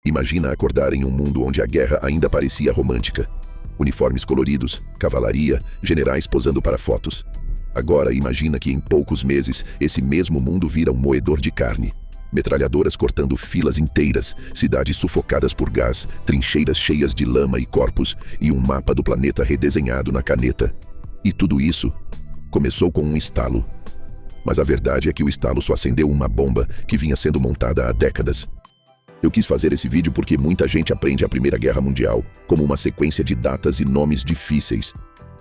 Imagina acordar em um mundo onde a guerra ainda parecia romântica. Uniformes coloridos, cavalaria, generais posando para fotos. Agora imagina que em poucos meses esse mesmo mundo vira um moedor de carne. Metralhadoras cortando filas inteiras, cidades sufocadas por gás, trincheiras cheias de lama e corpos e um mapa do planeta redesenhado na caneta. E tudo isso começou com um estalo. Mas a verdade é que o estalo só acendeu uma bomba que vinha sendo montada há décadas. Eu quis fazer esse vídeo porque muita gente aprende a Primeira Guerra Mundial como uma sequência de datas e nomes difíceis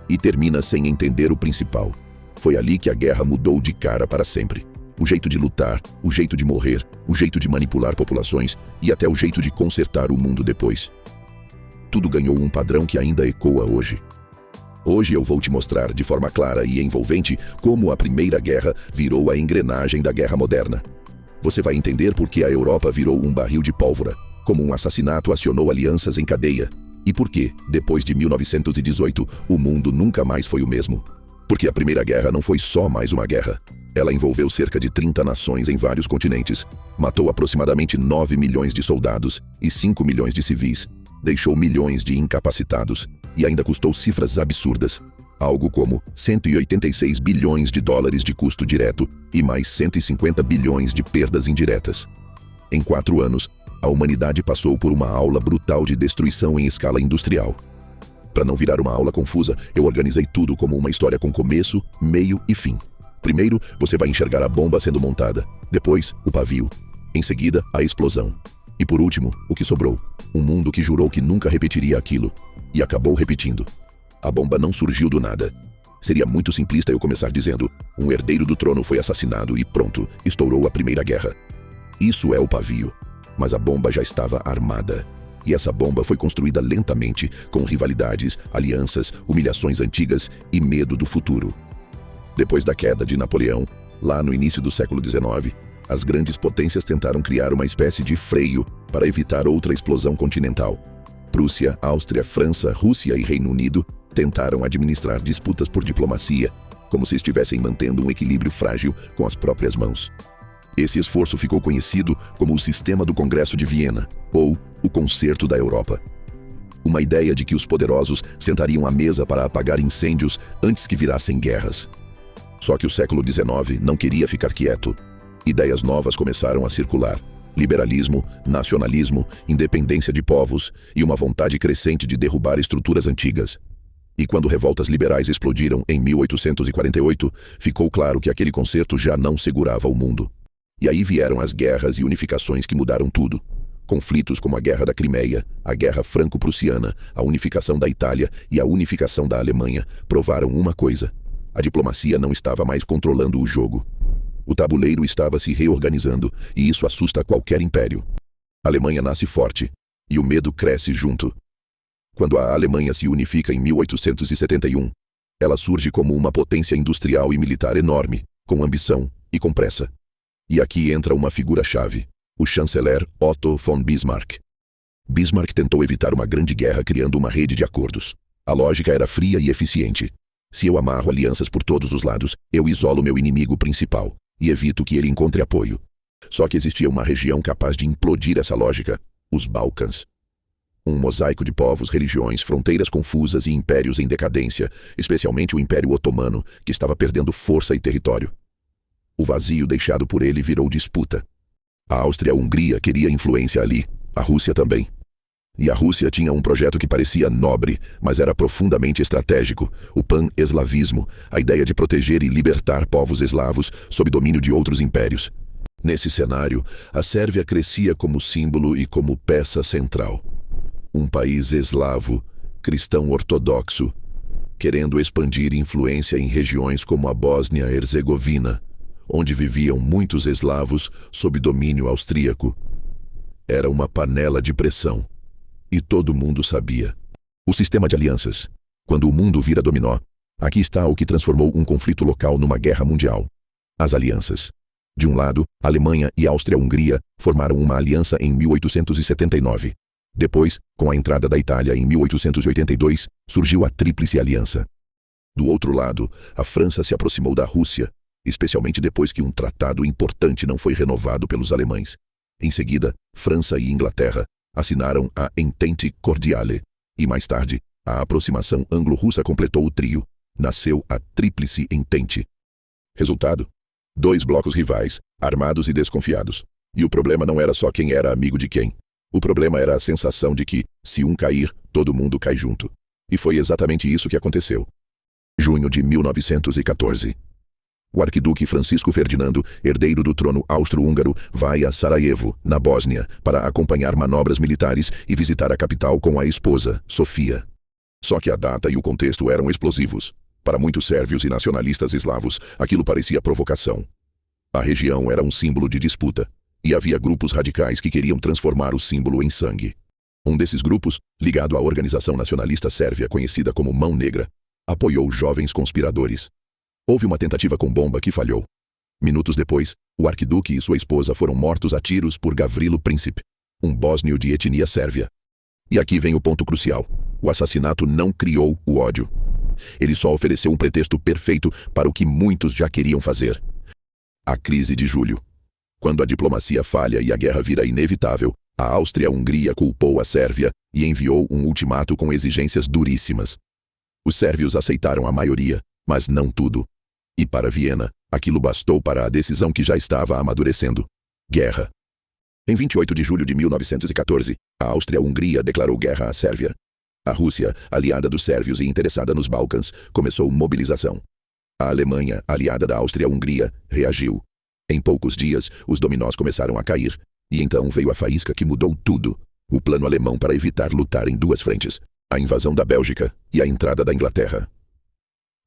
e termina sem entender o principal. Foi ali que a guerra mudou de cara para sempre. O jeito de lutar, o jeito de morrer, o jeito de manipular populações e até o jeito de consertar o mundo depois. Tudo ganhou um padrão que ainda ecoa hoje. Hoje eu vou te mostrar de forma clara e envolvente como a Primeira Guerra virou a engrenagem da Guerra Moderna. Você vai entender por que a Europa virou um barril de pólvora, como um assassinato acionou alianças em cadeia, e por que, depois de 1918, o mundo nunca mais foi o mesmo. Porque a Primeira Guerra não foi só mais uma guerra. Ela envolveu cerca de 30 nações em vários continentes, matou aproximadamente 9 milhões de soldados e 5 milhões de civis, deixou milhões de incapacitados e ainda custou cifras absurdas. Algo como 186 bilhões de dólares de custo direto e mais 150 bilhões de perdas indiretas. Em 4 anos, a humanidade passou por uma aula brutal de destruição em escala industrial. Para não virar uma aula confusa, eu organizei tudo como uma história com começo, meio e fim. Primeiro, você vai enxergar a bomba sendo montada. Depois, o pavio. Em seguida, a explosão. E por último, o que sobrou. Um mundo que jurou que nunca repetiria aquilo. E acabou repetindo. A bomba não surgiu do nada. Seria muito simplista eu começar dizendo: um herdeiro do trono foi assassinado e pronto, estourou a Primeira Guerra. Isso é o pavio. Mas a bomba já estava armada. E essa bomba foi construída lentamente, com rivalidades, alianças, humilhações antigas e medo do futuro. Depois da queda de Napoleão, lá no início do século XIX, as grandes potências tentaram criar uma espécie de freio para evitar outra explosão continental. Prússia, Áustria, França, Rússia e Reino Unido tentaram administrar disputas por diplomacia, como se estivessem mantendo um equilíbrio frágil com as próprias mãos. Esse esforço ficou conhecido como o Sistema do Congresso de Viena, ou o Concerto da Europa. Uma ideia de que os poderosos sentariam à mesa para apagar incêndios antes que virassem guerras. Só que o século XIX não queria ficar quieto. Ideias novas começaram a circular. Liberalismo, nacionalismo, independência de povos e uma vontade crescente de derrubar estruturas antigas. E quando revoltas liberais explodiram em 1848, ficou claro que aquele concerto já não segurava o mundo. E aí vieram as guerras e unificações que mudaram tudo. Conflitos como a Guerra da Crimeia, a Guerra Franco-Prussiana, a unificação da Itália e a unificação da Alemanha provaram uma coisa: a diplomacia não estava mais controlando o jogo. O tabuleiro estava se reorganizando, e isso assusta qualquer império. A Alemanha nasce forte, e o medo cresce junto. Quando a Alemanha se unifica em 1871, ela surge como uma potência industrial e militar enorme, com ambição e com pressa. E aqui entra uma figura-chave, o chanceler Otto von Bismarck. Bismarck tentou evitar uma grande guerra criando uma rede de acordos. A lógica era fria e eficiente. Se eu amarro alianças por todos os lados, eu isolo meu inimigo principal e evito que ele encontre apoio. Só que existia uma região capaz de implodir essa lógica: os Balcãs. Um mosaico de povos, religiões, fronteiras confusas e impérios em decadência, especialmente o Império Otomano, que estava perdendo força e território. O vazio deixado por ele virou disputa. A Áustria-Hungria queria influência ali, a Rússia também. E a Rússia tinha um projeto que parecia nobre, mas era profundamente estratégico: o pan-eslavismo, a ideia de proteger e libertar povos eslavos sob domínio de outros impérios. Nesse cenário, a Sérvia crescia como símbolo e como peça central. Um país eslavo, cristão ortodoxo, querendo expandir influência em regiões como a Bósnia-Herzegovina, onde viviam muitos eslavos sob domínio austríaco. Era uma panela de pressão. E todo mundo sabia. O sistema de alianças. Quando o mundo vira dominó, aqui está o que transformou um conflito local numa guerra mundial: as alianças. De um lado, Alemanha e Áustria-Hungria formaram uma aliança em 1879. Depois, com a entrada da Itália em 1882, surgiu a Tríplice Aliança. Do outro lado, a França se aproximou da Rússia, especialmente depois que um tratado importante não foi renovado pelos alemães. Em seguida, França e Inglaterra, assinaram a Entente Cordiale, e mais tarde, a aproximação anglo-russa completou o trio. Nasceu a Tríplice Entente. Resultado? 2 blocos rivais, armados e desconfiados. E o problema não era só quem era amigo de quem. O problema era a sensação de que, se um cair, todo mundo cai junto. E foi exatamente isso que aconteceu. Junho de 1914. O arquiduque Francisco Ferdinando, herdeiro do trono austro-húngaro, vai a Sarajevo, na Bósnia, para acompanhar manobras militares e visitar a capital com a esposa, Sofia. Só que a data e o contexto eram explosivos. Para muitos sérvios e nacionalistas eslavos, aquilo parecia provocação. A região era um símbolo de disputa, e havia grupos radicais que queriam transformar o símbolo em sangue. Um desses grupos, ligado à organização nacionalista sérvia conhecida como Mão Negra, apoiou jovens conspiradores. Houve uma tentativa com bomba que falhou. Minutos depois, o arquiduque e sua esposa foram mortos a tiros por Gavrilo Princip, um bósnio de etnia sérvia. E aqui vem o ponto crucial. O assassinato não criou o ódio. Ele só ofereceu um pretexto perfeito para o que muitos já queriam fazer. A crise de julho. Quando a diplomacia falha e a guerra vira inevitável, a Áustria-Hungria culpou a Sérvia e enviou um ultimato com exigências duríssimas. Os sérvios aceitaram a maioria, mas não tudo. E para Viena, aquilo bastou para a decisão que já estava amadurecendo: guerra. Em 28 de julho de 1914, a Áustria-Hungria declarou guerra à Sérvia. A Rússia, aliada dos sérvios e interessada nos Balcãs, começou mobilização. A Alemanha, aliada da Áustria-Hungria, reagiu. Em poucos dias, os dominós começaram a cair, e então veio a faísca que mudou tudo: o plano alemão para evitar lutar em 2 frentes, a invasão da Bélgica e a entrada da Inglaterra.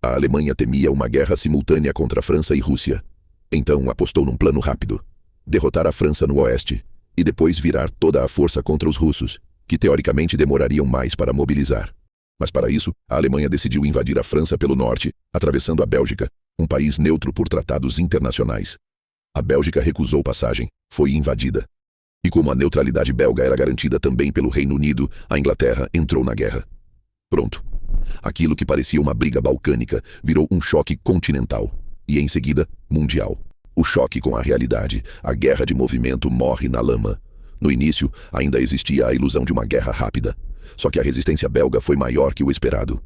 A Alemanha temia uma guerra simultânea contra a França e Rússia. Então apostou num plano rápido: derrotar a França no oeste, e depois virar toda a força contra os russos, que teoricamente demorariam mais para mobilizar. Mas para isso, a Alemanha decidiu invadir a França pelo norte, atravessando a Bélgica, um país neutro por tratados internacionais. A Bélgica recusou passagem, foi invadida. E como a neutralidade belga era garantida também pelo Reino Unido, a Inglaterra entrou na guerra. Pronto. Aquilo que parecia uma briga balcânica virou um choque continental, e em seguida, mundial. O choque com a realidade, a guerra de movimento morre na lama. No início, ainda existia a ilusão de uma guerra rápida. Só que a resistência belga foi maior que o esperado.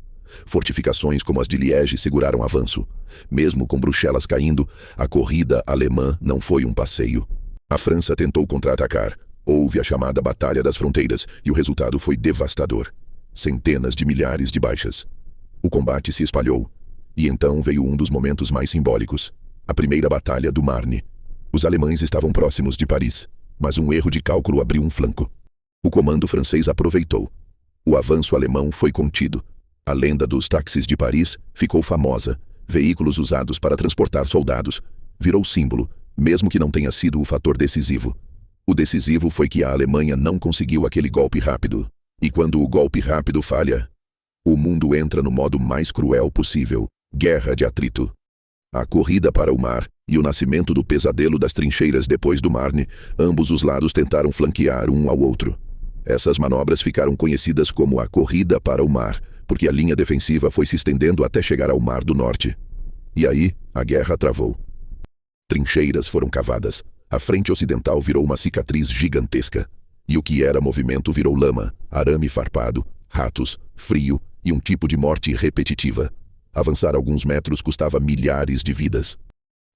Fortificações como as de Liege seguraram avanço. Mesmo com Bruxelas caindo, a corrida alemã não foi um passeio. A França tentou contra-atacar. Houve a chamada Batalha das Fronteiras e o resultado foi devastador. Centenas de milhares de baixas. O combate se espalhou. E então veio um dos momentos mais simbólicos: a primeira Batalha do Marne. Os alemães estavam próximos de Paris, mas um erro de cálculo abriu um flanco. O comando francês aproveitou. O avanço alemão foi contido. A lenda dos táxis de Paris ficou famosa. Veículos usados para transportar soldados. Virou símbolo, mesmo que não tenha sido o fator decisivo. O decisivo foi que a Alemanha não conseguiu aquele golpe rápido. E quando o golpe rápido falha, o mundo entra no modo mais cruel possível: guerra de atrito. A corrida para o mar e o nascimento do pesadelo das trincheiras depois do Marne, ambos os lados tentaram flanquear um ao outro. Essas manobras ficaram conhecidas como a corrida para o mar, porque a linha defensiva foi se estendendo até chegar ao Mar do Norte. E aí, a guerra travou. Trincheiras foram cavadas. A frente ocidental virou uma cicatriz gigantesca. E o que era movimento virou lama, arame farpado, ratos, frio e um tipo de morte repetitiva. Avançar alguns metros custava milhares de vidas.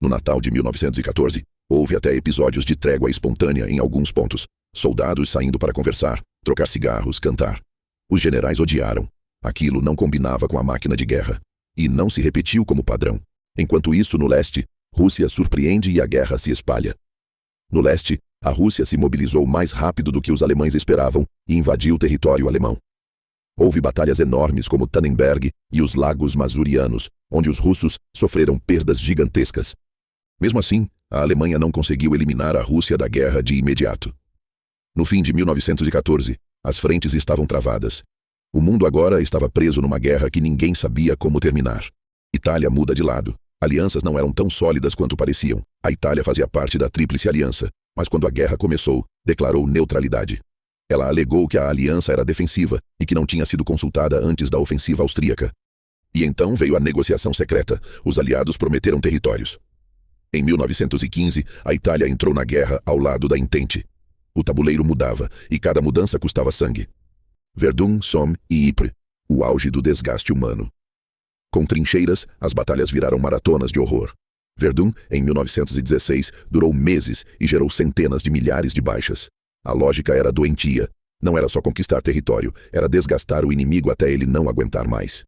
No Natal de 1914, houve até episódios de trégua espontânea em alguns pontos. Soldados saindo para conversar, trocar cigarros, cantar. Os generais odiaram. Aquilo não combinava com a máquina de guerra. E não se repetiu como padrão. Enquanto isso, no leste, Rússia surpreende e a guerra se espalha. No leste, a Rússia se mobilizou mais rápido do que os alemães esperavam e invadiu o território alemão. Houve batalhas enormes como Tannenberg e os Lagos Masurianos, onde os russos sofreram perdas gigantescas. Mesmo assim, a Alemanha não conseguiu eliminar a Rússia da guerra de imediato. No fim de 1914, as frentes estavam travadas. O mundo agora estava preso numa guerra que ninguém sabia como terminar. Itália muda de lado. Alianças não eram tão sólidas quanto pareciam. A Itália fazia parte da Tríplice Aliança, mas quando a guerra começou, declarou neutralidade. Ela alegou que a aliança era defensiva e que não tinha sido consultada antes da ofensiva austríaca. E então veio a negociação secreta. Os aliados prometeram territórios. Em 1915, a Itália entrou na guerra ao lado da Entente. O tabuleiro mudava, e cada mudança custava sangue. Verdun, Somme e Ypres, o auge do desgaste humano. Com trincheiras, as batalhas viraram maratonas de horror. Verdun, em 1916, durou meses e gerou centenas de milhares de baixas. A lógica era doentia. Não era só conquistar território, era desgastar o inimigo até ele não aguentar mais.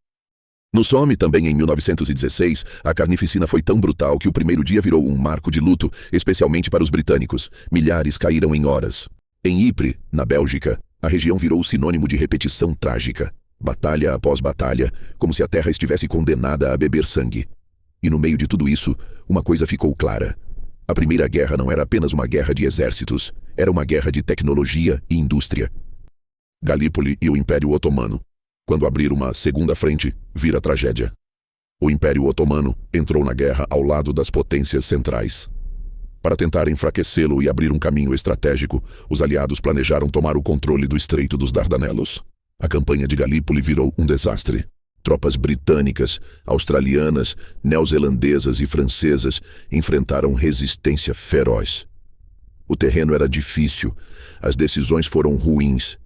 No Somme, também em 1916, a carnificina foi tão brutal que o primeiro dia virou um marco de luto, especialmente para os britânicos. Milhares caíram em horas. Em Ypres, na Bélgica, a região virou sinônimo de repetição trágica. Batalha após batalha, como se a terra estivesse condenada a beber sangue. E no meio de tudo isso, uma coisa ficou clara. A Primeira Guerra não era apenas uma guerra de exércitos, era uma guerra de tecnologia e indústria. Galípoli e o Império Otomano. Quando abrir uma segunda frente, vira tragédia. O Império Otomano entrou na guerra ao lado das potências centrais. Para tentar enfraquecê-lo e abrir um caminho estratégico, os aliados planejaram tomar o controle do Estreito dos Dardanelos. A campanha de Galípoli virou um desastre. Tropas britânicas, australianas, neozelandesas e francesas enfrentaram resistência feroz. O terreno era difícil, as decisões foram ruins,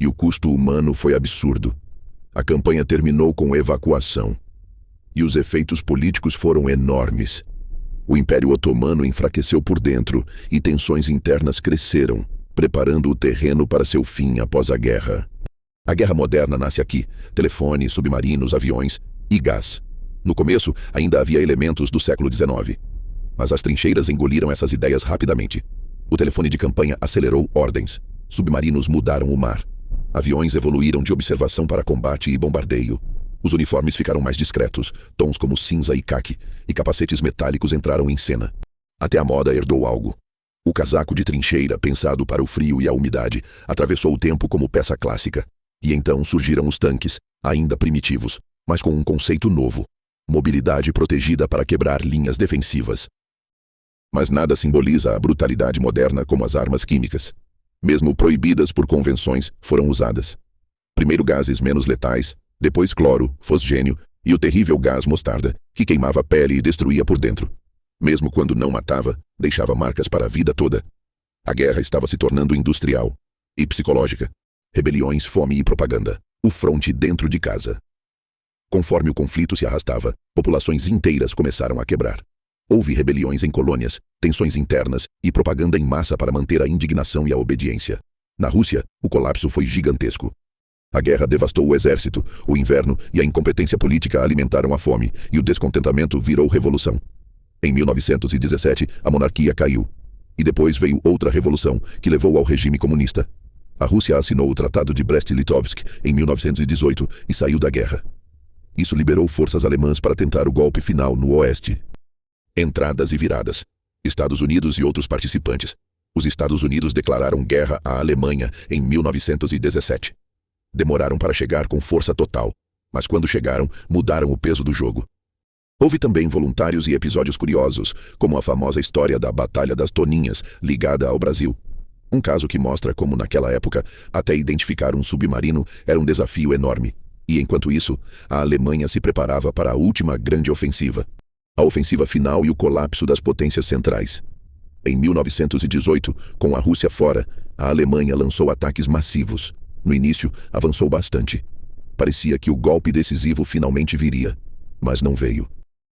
e o custo humano foi absurdo. A campanha terminou com evacuação, e os efeitos políticos foram enormes. O Império Otomano enfraqueceu por dentro e tensões internas cresceram, preparando o terreno para seu fim após a guerra. A guerra moderna nasce aqui: telefone, submarinos, aviões e gás. No começo, ainda havia elementos do século XIX. Mas as trincheiras engoliram essas ideias rapidamente. O telefone de campanha acelerou ordens. Submarinos mudaram o mar. Aviões evoluíram de observação para combate e bombardeio. Os uniformes ficaram mais discretos, tons como cinza e caque, e capacetes metálicos entraram em cena. Até a moda herdou algo. O casaco de trincheira, pensado para o frio e a umidade, atravessou o tempo como peça clássica. E então surgiram os tanques, ainda primitivos, mas com um conceito novo: mobilidade protegida para quebrar linhas defensivas. Mas nada simboliza a brutalidade moderna como as armas químicas. Mesmo proibidas por convenções, foram usadas. Primeiro gases menos letais, depois cloro, fosgênio e o terrível gás mostarda, que queimava a pele e destruía por dentro. Mesmo quando não matava, deixava marcas para a vida toda. A guerra estava se tornando industrial e psicológica. Rebeliões, fome e propaganda. O fronte dentro de casa. Conforme o conflito se arrastava, populações inteiras começaram a quebrar. Houve rebeliões em colônias, tensões internas e propaganda em massa para manter a indignação e a obediência. Na Rússia, o colapso foi gigantesco. A guerra devastou o exército, o inverno e a incompetência política alimentaram a fome, e o descontentamento virou revolução. Em 1917, a monarquia caiu. E depois veio outra revolução, que levou ao regime comunista. A Rússia assinou o Tratado de Brest-Litovsk em 1918 e saiu da guerra. Isso liberou forças alemãs para tentar o golpe final no oeste. Entradas e viradas. Estados Unidos e outros participantes. Os Estados Unidos declararam guerra à Alemanha em 1917. Demoraram para chegar com força total, mas quando chegaram, mudaram o peso do jogo. Houve também voluntários e episódios curiosos, como a famosa história da Batalha das Toninhas, ligada ao Brasil. Um caso que mostra como, naquela época, até identificar um submarino era um desafio enorme. E, enquanto isso, a Alemanha se preparava para a última grande ofensiva. A ofensiva final e o colapso das potências centrais. Em 1918, com a Rússia fora, a Alemanha lançou ataques massivos. No início, avançou bastante. Parecia que o golpe decisivo finalmente viria, mas não veio.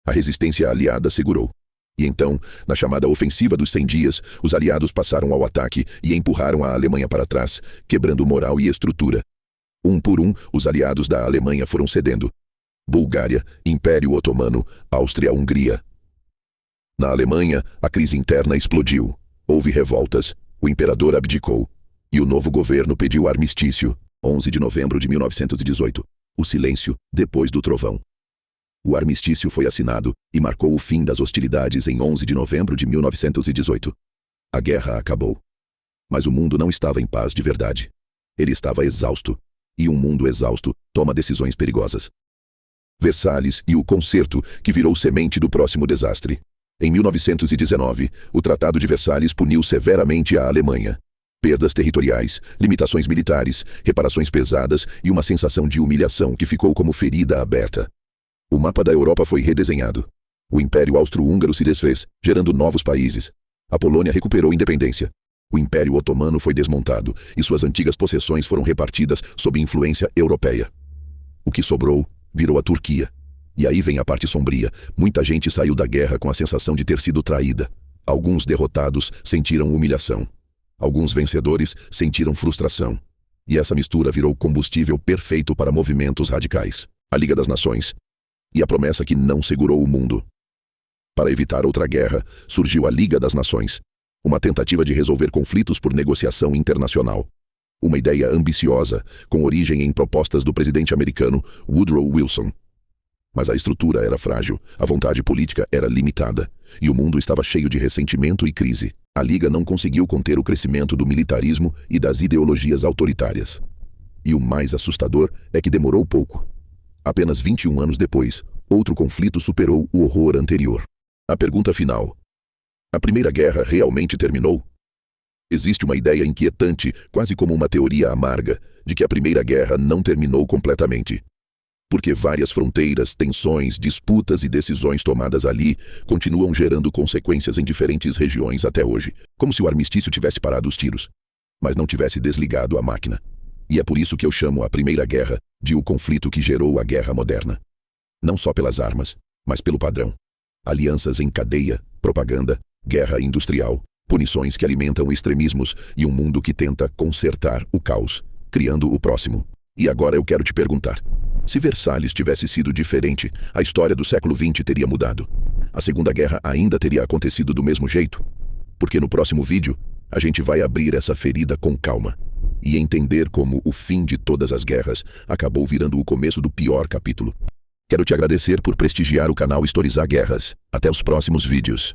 A resistência aliada segurou. E então, na chamada Ofensiva dos 100 Dias, os aliados passaram ao ataque e empurraram a Alemanha para trás, quebrando moral e estrutura. Um por um, os aliados da Alemanha foram cedendo. Bulgária, Império Otomano, Áustria-Hungria. Na Alemanha, a crise interna explodiu. Houve revoltas, o imperador abdicou, e o novo governo pediu armistício. 11 de novembro de 1918. O silêncio depois do trovão. O armistício foi assinado e marcou o fim das hostilidades em 11 de novembro de 1918. A guerra acabou. Mas o mundo não estava em paz de verdade. Ele estava exausto, e um mundo exausto toma decisões perigosas. Versalhes e o concerto que virou semente do próximo desastre. Em 1919, o Tratado de Versalhes puniu severamente a Alemanha. Perdas territoriais, limitações militares, reparações pesadas e uma sensação de humilhação que ficou como ferida aberta. O mapa da Europa foi redesenhado. O Império Austro-Húngaro se desfez, gerando novos países. A Polônia recuperou independência. O Império Otomano foi desmontado e suas antigas possessões foram repartidas sob influência europeia. O que sobrou virou a Turquia. E aí vem a parte sombria. Muita gente saiu da guerra com a sensação de ter sido traída. Alguns derrotados sentiram humilhação. Alguns vencedores sentiram frustração. E essa mistura virou combustível perfeito para movimentos radicais. A Liga das Nações. E a promessa que não segurou o mundo. Para evitar outra guerra, surgiu a Liga das Nações. Uma tentativa de resolver conflitos por negociação internacional. Uma ideia ambiciosa, com origem em propostas do presidente americano Woodrow Wilson. Mas a estrutura era frágil, a vontade política era limitada, e o mundo estava cheio de ressentimento e crise. A Liga não conseguiu conter o crescimento do militarismo e das ideologias autoritárias. E o mais assustador é que demorou pouco. Apenas 21 anos depois, outro conflito superou o horror anterior. A pergunta final: a Primeira Guerra realmente terminou? Existe uma ideia inquietante, quase como uma teoria amarga, de que a Primeira Guerra não terminou completamente. Porque várias fronteiras, tensões, disputas e decisões tomadas ali continuam gerando consequências em diferentes regiões até hoje, como se o armistício tivesse parado os tiros, mas não tivesse desligado a máquina. E é por isso que eu chamo a Primeira Guerra de o conflito que gerou a Guerra Moderna. Não só pelas armas, mas pelo padrão. Alianças em cadeia, propaganda, guerra industrial, punições que alimentam extremismos e um mundo que tenta consertar o caos, criando o próximo. E agora eu quero te perguntar: se Versalhes tivesse sido diferente, a história do século XX teria mudado? A Segunda Guerra ainda teria acontecido do mesmo jeito? Porque no próximo vídeo, a gente vai abrir essa ferida com calma e entender como o fim de todas as guerras acabou virando o começo do pior capítulo. Quero te agradecer por prestigiar o canal Historizar Guerras. Até os próximos vídeos.